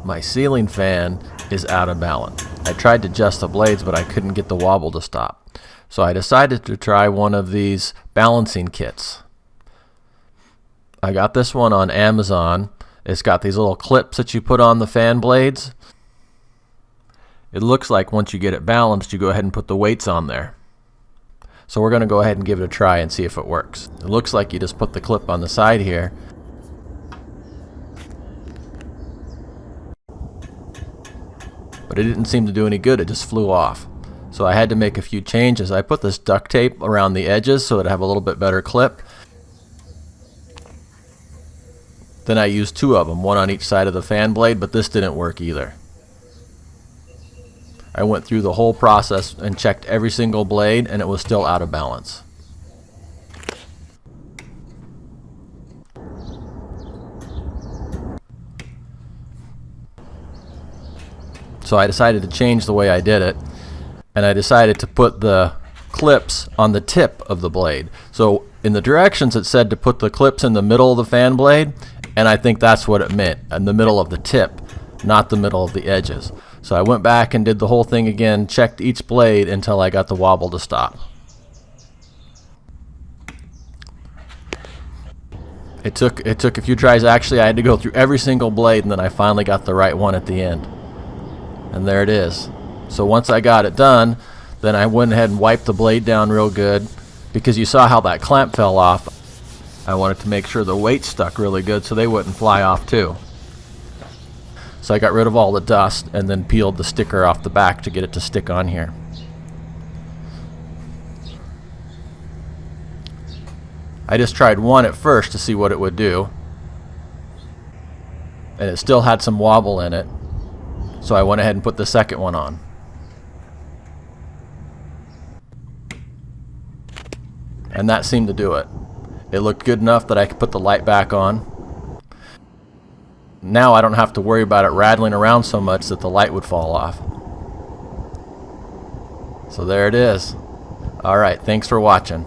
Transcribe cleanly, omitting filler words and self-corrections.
My ceiling fan is out of balance. I tried to adjust the blades, but I couldn't get the wobble to stop. So I decided to try one of these balancing kits. I got this one on Amazon. It's got these little clips that you put on the fan blades. It looks like once you get it balanced, you go ahead and put the weights on there. So we're going to go ahead and give it a try and see if it works. It looks like you just put the clip on the side here. But it didn't seem to do any good. It just flew off. So I had to make a few changes. I put this duct tape around the edges so it'd have a little bit better clip. Then I used two of them, one on each side of the fan blade, but this didn't work either. I went through the whole process and checked every single blade, and it was still out of balance. So I decided to change the way I did it, and I decided to put the clips on the tip of the blade. So in the directions it said to put the clips in the middle of the fan blade, and I think that's what it meant, in the middle of the tip, not the middle of the edges. So I went back and did the whole thing again, checked each blade until I got the wobble to stop. It took a few tries. Actually, I had to go through every single blade, and then I finally got the right one at the end. And there it is. So once I got it done, then I went ahead and wiped the blade down real good, because you saw how that clamp fell off. I wanted to make sure the weight stuck really good so they wouldn't fly off too. So I got rid of all the dust and then peeled the sticker off the back to get it to stick on here. I just tried one at first to see what it would do, and it still had some wobble in it, so I went ahead and put the second one on. And that seemed to do it. It looked good enough that I could put the light back on. Now I don't have to worry about it rattling around so much that the light would fall off. So there it is. Alright, thanks for watching.